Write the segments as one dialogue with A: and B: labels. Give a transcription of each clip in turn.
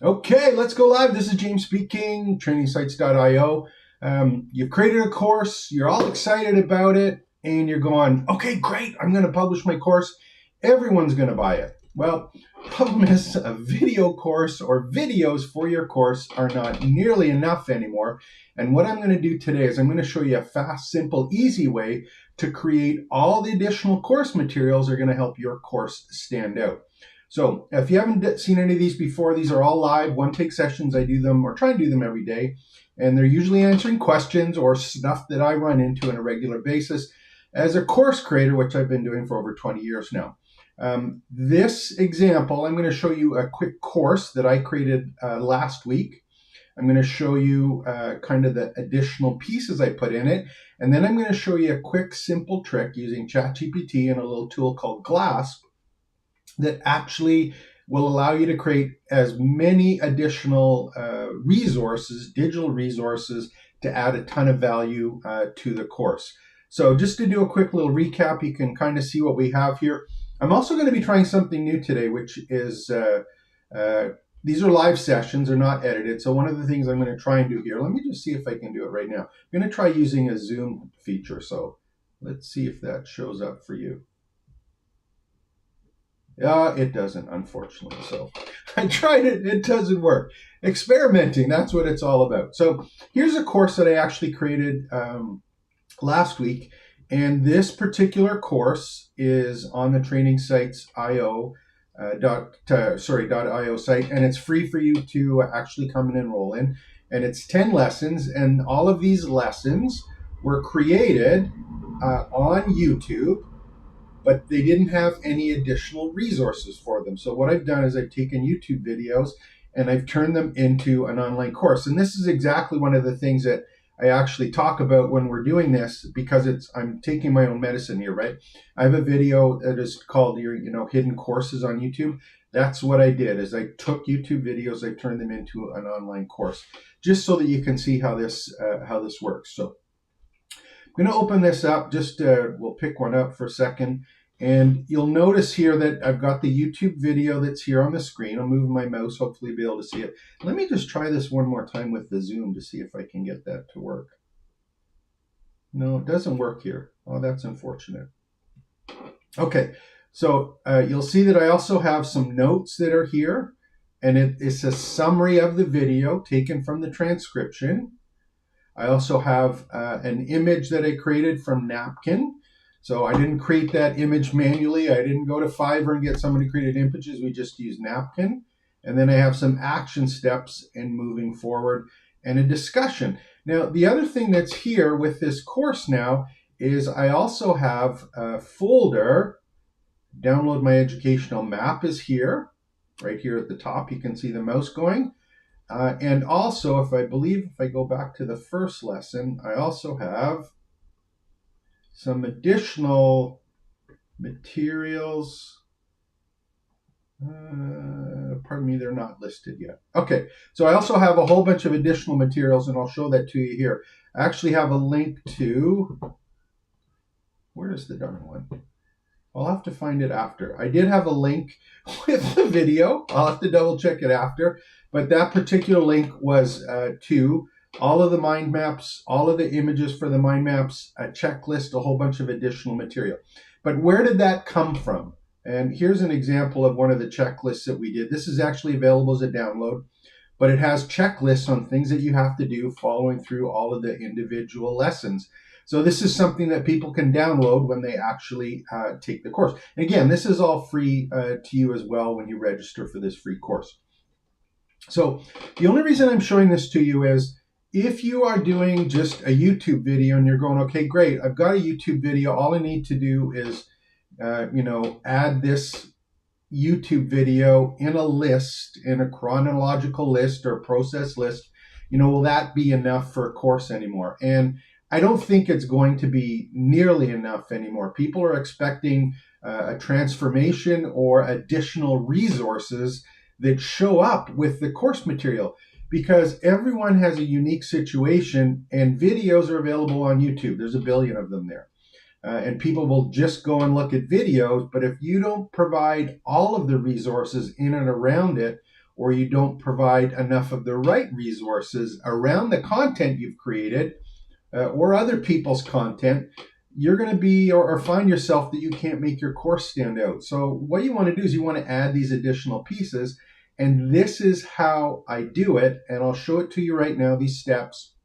A: Okay, let's go live. This is James speaking, trainingsites.io. You've created a course, you're all excited about it, and you're going, okay, great, I'm going to publish my course. Everyone's going to buy it. Well, problem is a video course or videos for your course are not nearly enough anymore. And what I'm going to do today is I'm going to show you a fast, simple, easy way to create all the additional course materials that are going to help your course stand out. So if you haven't seen any of these before, these are all live one-take sessions. I do them or try and do them every day. And they're usually answering questions or stuff that I run into on a regular basis as a course creator, which I've been doing for over 20 years now. This example, I'm going to show you a quick course that I created last week. I'm going to show you kind of the additional pieces I put in it. And then I'm going to show you a quick, simple trick using ChatGPT and a little tool called Glass that actually will allow you to create as many additional resources, digital resources, to add a ton of value to the course. So just to do a quick little recap, you can kind of see what we have here. I'm also going to be trying something new today, which is these are live sessions, they're not edited. So one of the things I'm going to try and do here, let me just see if I can do it right now. I'm going to try using a Zoom feature. So let's see if that shows up for you. It doesn't, unfortunately. So I tried it, it doesn't work. Experimenting, that's what it's all about. So here's a course that I actually created last week. And this particular course is on the training sites .io site, and it's free for you to actually come and enroll in. And it's 10 lessons, and all of these lessons were created on YouTube, but they didn't have any additional resources for them. So what I've done is I've taken YouTube videos and I've turned them into an online course. And this is exactly one of the things that I actually talk about when we're doing this, because I'm taking my own medicine here, right? I have a video that is called your hidden courses on YouTube. That's what I did, is I took YouTube videos, I turned them into an online course, just so that you can see how this works. So I'm going to open this up. Just we'll pick one up for a second. And you'll notice here that I've got the YouTube video that's here on the screen. I'll move my mouse, hopefully be able to see it. Let me just try this one more time with the Zoom to see if I can get that to work. No, it doesn't work here. Oh, that's unfortunate. Okay, so you'll see that I also have some notes that are here. And it's a summary of the video taken from the transcription. I also have an image that I created from Napkin. So I didn't create that image manually. I didn't go to Fiverr and get somebody to create images. We just used Napkin. And then I have some action steps in moving forward and a discussion. Now, the other thing that's here with this course now is I also have a folder. Download my educational map is here, right here at the top. You can see the mouse going. And also, if I go back to the first lesson, I also have some additional materials. Pardon me, they're not listed yet. Okay, so I also have a whole bunch of additional materials, and I'll show that to you here. I actually have a link to, where is the darn one? I'll have to find it after. I did have a link with the video. I'll have to double check it after. But that particular link was to all of the mind maps, all of the images for the mind maps, a checklist, a whole bunch of additional material. But where did that come from? And here's an example of one of the checklists that we did. This is actually available as a download, but it has checklists on things that you have to do following through all of the individual lessons. So this is something that people can download when they actually take the course. And again, this is all free to you as well when you register for this free course. So the only reason I'm showing this to you is if you are doing just a YouTube video and you're going, okay, great, I've got a YouTube video. All I need to do is, add this YouTube video in a list, in a chronological list or process list. Will that be enough for a course anymore? And I don't think it's going to be nearly enough anymore. People are expecting a transformation or additional resources that show up with the course material, because everyone has a unique situation, and videos are available on YouTube. There's a billion of them there. And people will just go and look at videos, but if you don't provide all of the resources in and around it, or you don't provide enough of the right resources around the content you've created, or other people's content, you're going to be or find yourself that you can't make your course stand out. So what you want to do is you want to add these additional pieces, and this is how I do it, and I'll show it to you right now, these steps,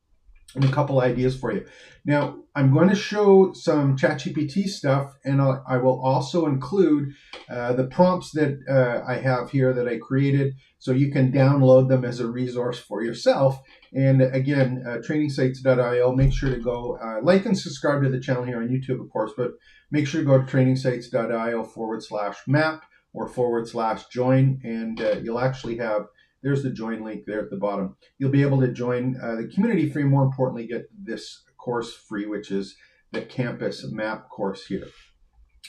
A: and a couple ideas for you. Now, I'm going to show some ChatGPT stuff, and I will also include the prompts that I have here that I created, so you can download them as a resource for yourself. And again, trainingsites.io, make sure to go like and subscribe to the channel here on YouTube, of course, but make sure to go to trainingsites.io/map or /join, and you'll actually have, there's the join link there at the bottom. You'll be able to join the community free, more importantly, get this course free, which is the campus map course here.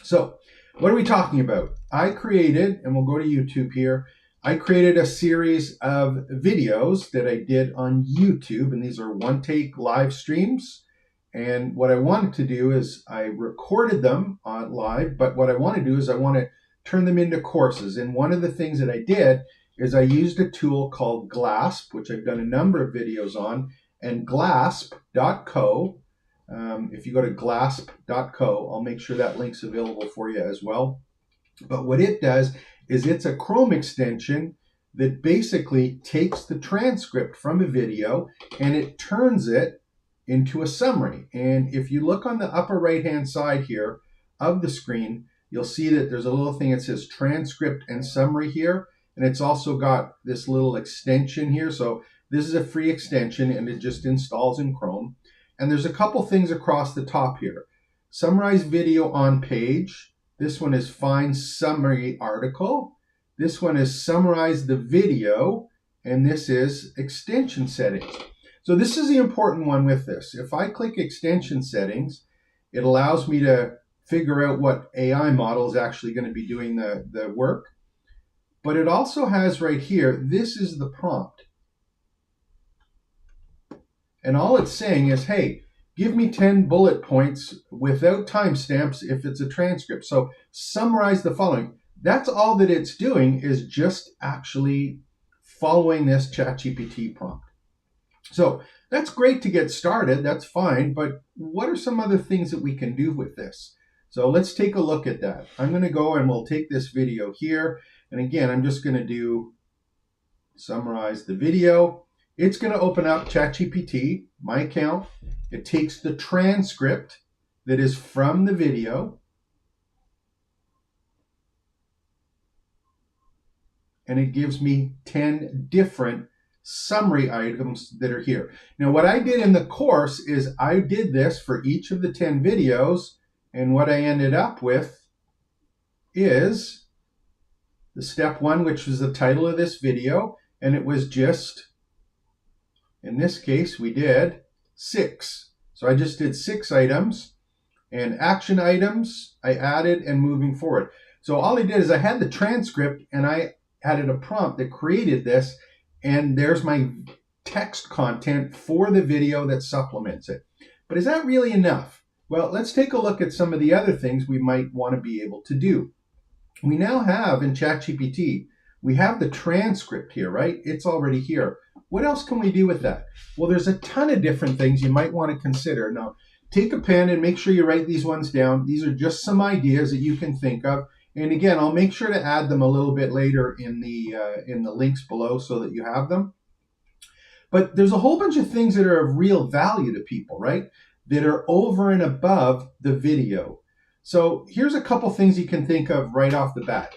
A: So what are we talking about? I created, and we'll go to YouTube here, I created a series of videos that I did on YouTube, and these are one-take live streams. And what I wanted to do is I recorded them on live, but what I want to do is I want to turn them into courses. And one of the things that I did is I used a tool called Glasp, which I've done a number of videos on, and glasp.co. If you go to glasp.co, I'll make sure that link's available for you as well. But what it does is it's a Chrome extension that basically takes the transcript from a video and it turns it into a summary. And if you look on the upper right-hand side here of the screen, you'll see that there's a little thing that says transcript and summary here. And it's also got this little extension here. So this is a free extension and it just installs in Chrome. And there's a couple things across the top here. Summarize video on page. This one is find summary article. This one is summarize the video. And this is extension settings. So this is the important one with this. If I click extension settings, it allows me to figure out what AI model is actually going to be doing the work. But it also has right here, this is the prompt. And all it's saying is, hey, give me 10 bullet points without timestamps if it's a transcript. So summarize the following. That's all that it's doing, is just actually following this ChatGPT prompt. So that's great to get started. That's fine. But what are some other things that we can do with this? So let's take a look at that. I'm going to go and we'll take this video here. And again, I'm just going to do summarize the video. It's going to open up ChatGPT, my account. It takes the transcript that is from the video, and it gives me 10 different summary items that are here. Now, what I did in the course is I did this for each of the 10 videos, and what I ended up with is the step one, which was the title of this video, and it was just, in this case, we did 6. So I just did 6 items, and action items I added and moving forward. So all I did is I had the transcript and I added a prompt that created this, and there's my text content for the video that supplements it. But is that really enough? Well, let's take a look at some of the other things we might want to be able to do. We now have in ChatGPT, we have the transcript here, right? It's already here. What else can we do with that? Well, there's a ton of different things you might want to consider. Now, take a pen and make sure you write these ones down. These are just some ideas that you can think of. And again, I'll make sure to add them a little bit later in the links below so that you have them. But there's a whole bunch of things that are of real value to people, right? That are over and above the video. So here's a couple things you can think of right off the bat.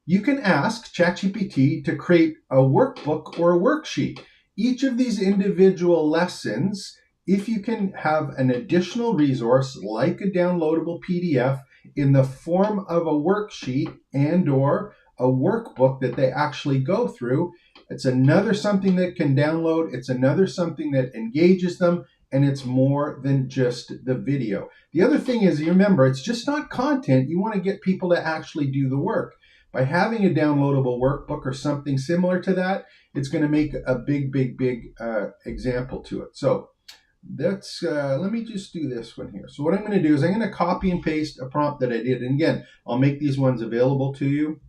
A: You can ask ChatGPT to create a workbook or a worksheet. Each of these individual lessons, if you can have an additional resource like a downloadable PDF in the form of a worksheet and or a workbook that they actually go through, it's another something that can download. It's another something that engages them, and it's more than just the video. The other thing is, you remember, it's just not content. You want to get people to actually do the work. By having a downloadable workbook or something similar to that, it's going to make a big example to it. So that's, let me just do this one here. So what I'm going to do is I'm going to copy and paste a prompt that I did. And again, I'll make these ones available to you.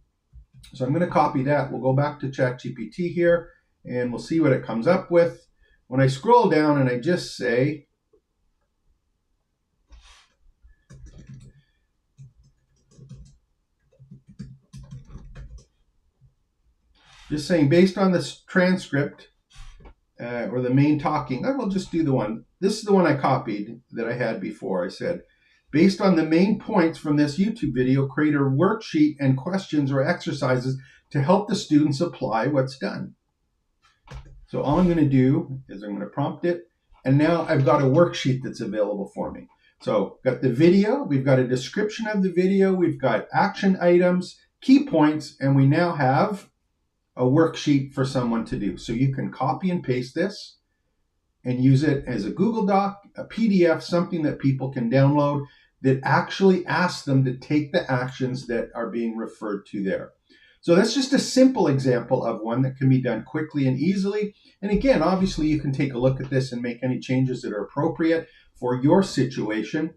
A: So I'm going to copy that. We'll go back to ChatGPT here and we'll see what it comes up with. When I scroll down and I just say, just saying based on this transcript or the main talking, I will just do the one. This is the one I copied that I had before. I said, based on the main points from this YouTube video, create a worksheet and questions or exercises to help the students apply what's done. So all I'm going to do is I'm going to prompt it, and now I've got a worksheet that's available for me. So got the video, we've got a description of the video, we've got action items, key points, and we now have a worksheet for someone to do. So you can copy and paste this and use it as a Google Doc, a PDF, something that people can download that actually asks them to take the actions that are being referred to there. So that's just a simple example of one that can be done quickly and easily. And again, obviously you can take a look at this and make any changes that are appropriate for your situation.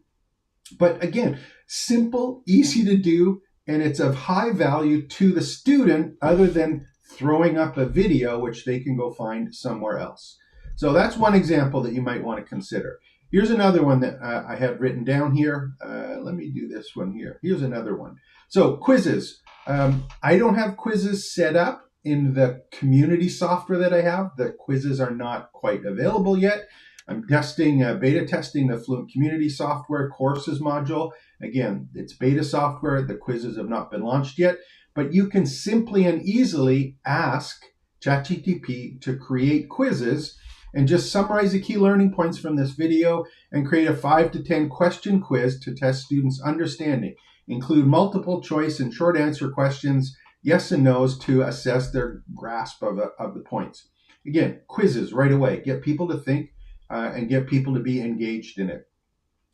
A: But again, simple, easy to do, and it's of high value to the student other than throwing up a video, which they can go find somewhere else. So that's one example that you might want to consider. Here's another one that I had written down here. Let me do this one here. Here's another one. So quizzes. I don't have quizzes set up in the community software that I have. The quizzes are not quite available yet. I'm beta testing the Fluent Community Software Courses module. Again, it's beta software. The quizzes have not been launched yet, but you can simply and easily ask ChatGPT to create quizzes and just summarize the key learning points from this video and create a 5 to 10 question quiz to test students' understanding. Include multiple choice and short answer questions, yes and no's, to assess their grasp of the points. Again, quizzes right away. Get people to think and get people to be engaged in it.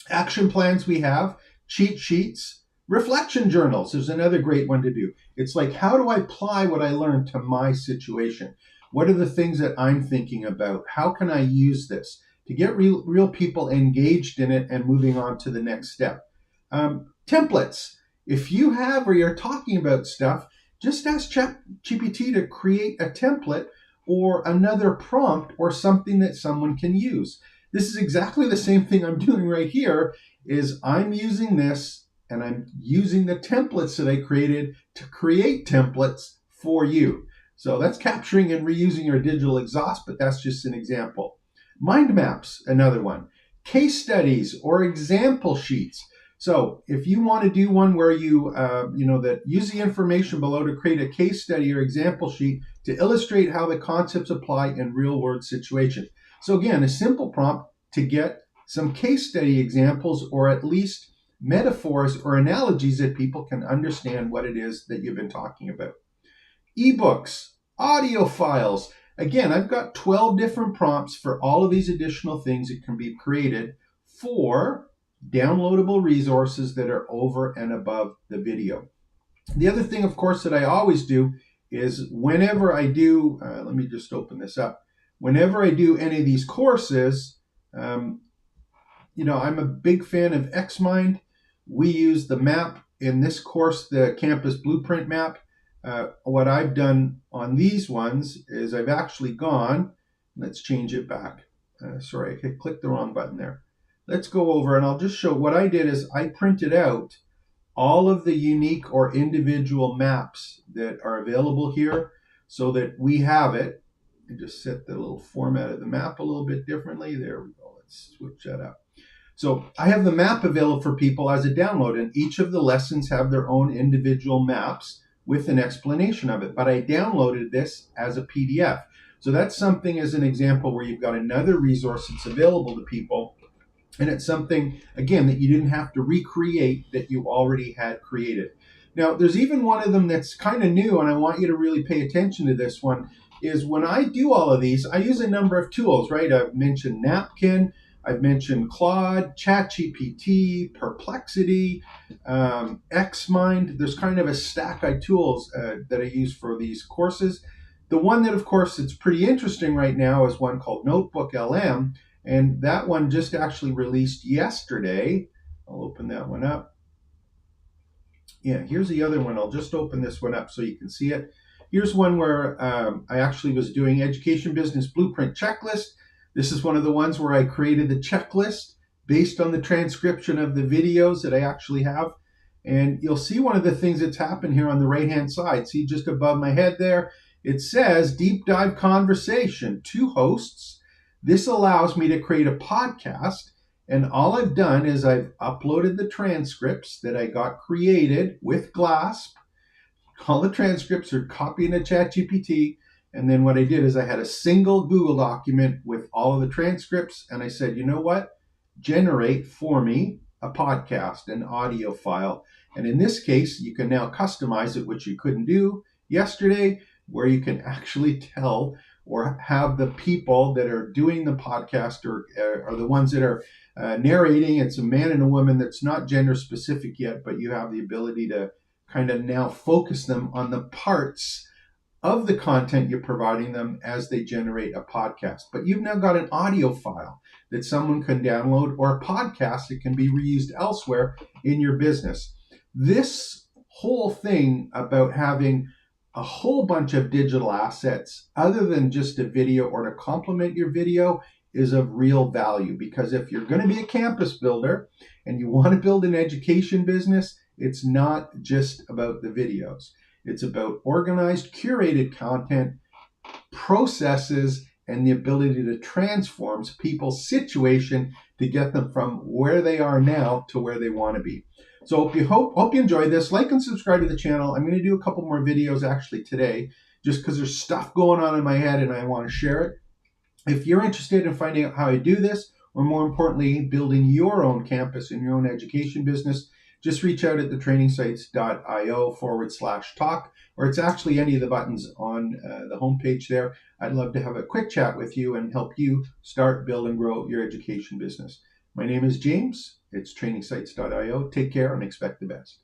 A: Action plans we have, cheat sheets, reflection journals. There's another great one to do. It's like, how do I apply what I learned to my situation? What are the things that I'm thinking about? How can I use this to get real people engaged in it and moving on to the next step? Templates. If you have or you're talking about stuff, just ask ChatGPT to create a template or another prompt or something that someone can use. This is exactly the same thing I'm doing right here, is I'm using this and I'm using the templates that I created to create templates for you. So that's capturing and reusing your digital exhaust, but that's just an example. Mind maps, another one. Case studies or example sheets. So if you want to do one where you use the information below to create a case study or example sheet to illustrate how the concepts apply in real-world situations. So again, a simple prompt to get some case study examples or at least metaphors or analogies that people can understand what it is that you've been talking about. Ebooks, audio files. Again, I've got 12 different prompts for all of these additional things that can be created for downloadable resources that are over and above the video. The other thing, of course, that I always do is whenever I do, let me just open this up. Whenever I do any of these courses, I'm a big fan of Xmind. We use the map in this course, the campus blueprint map. What I've done on these ones is I've actually gone, let's change it back. Sorry, I clicked the wrong button there. Let's go over and I'll just show what I did is I printed out all of the unique or individual maps that are available here so that we have it. And just set the little format of the map a little bit differently. There we go. Let's switch that up. So I have the map available for people as a download, and each of the lessons have their own individual maps with an explanation of it. But I downloaded this as a PDF. So that's something as an example where you've got another resource that's available to people. And it's something, again, that you didn't have to recreate, that you already had created. Now, there's even one of them that's kind of new, and I want you to really pay attention to this one, is when I do all of these, I use a number of tools, right? I've mentioned Napkin, I've mentioned Claude, ChatGPT, Perplexity, Xmind. There's kind of a stack of tools that I use for these courses. The one that, of course, it's pretty interesting right now is one called Notebook LM, and that one just actually released yesterday. I'll open that one up. Yeah, here's the other one. I'll just open this one up so you can see it. Here's one where I actually was doing education business blueprint checklist. This is one of the ones where I created the checklist based on the transcription of the videos that I actually have. And you'll see one of the things that's happened here on the right-hand side. See just above my head there, it says deep dive conversation, 2 hosts. This allows me to create a podcast. And all I've done is I've uploaded the transcripts that I got created with GLASP. All the transcripts are copied into ChatGPT. And then what I did is I had a single Google document with all of the transcripts. And I said, you know what? Generate for me a podcast, an audio file. And in this case, you can now customize it, which you couldn't do yesterday, where you can actually tell or have the people that are doing the podcast or are the ones that are narrating. It's a man and a woman that's not gender specific yet, but you have the ability to kind of now focus them on the parts of the content you're providing them as they generate a podcast. But you've now got an audio file that someone can download, or a podcast that can be reused elsewhere in your business. This whole thing about having a whole bunch of digital assets other than just a video or to complement your video is of real value, because if you're going to be a campus builder and you want to build an education business, it's not just about the videos. It's about organized, curated content, processes, and the ability to transform people's situation to get them from where they are now to where they want to be. So hope you enjoyed this. Like and subscribe to the channel. I'm going to do a couple more videos actually today, just because there's stuff going on in my head and I want to share it. If you're interested in finding out how I do this, or more importantly, building your own campus and your own education business, just reach out at thetrainingsites.io/talk, or it's actually any of the buttons on the homepage there. I'd love to have a quick chat with you and help you start, build, and grow your education business. My name is James. It's trainingsites.io. Take care and expect the best.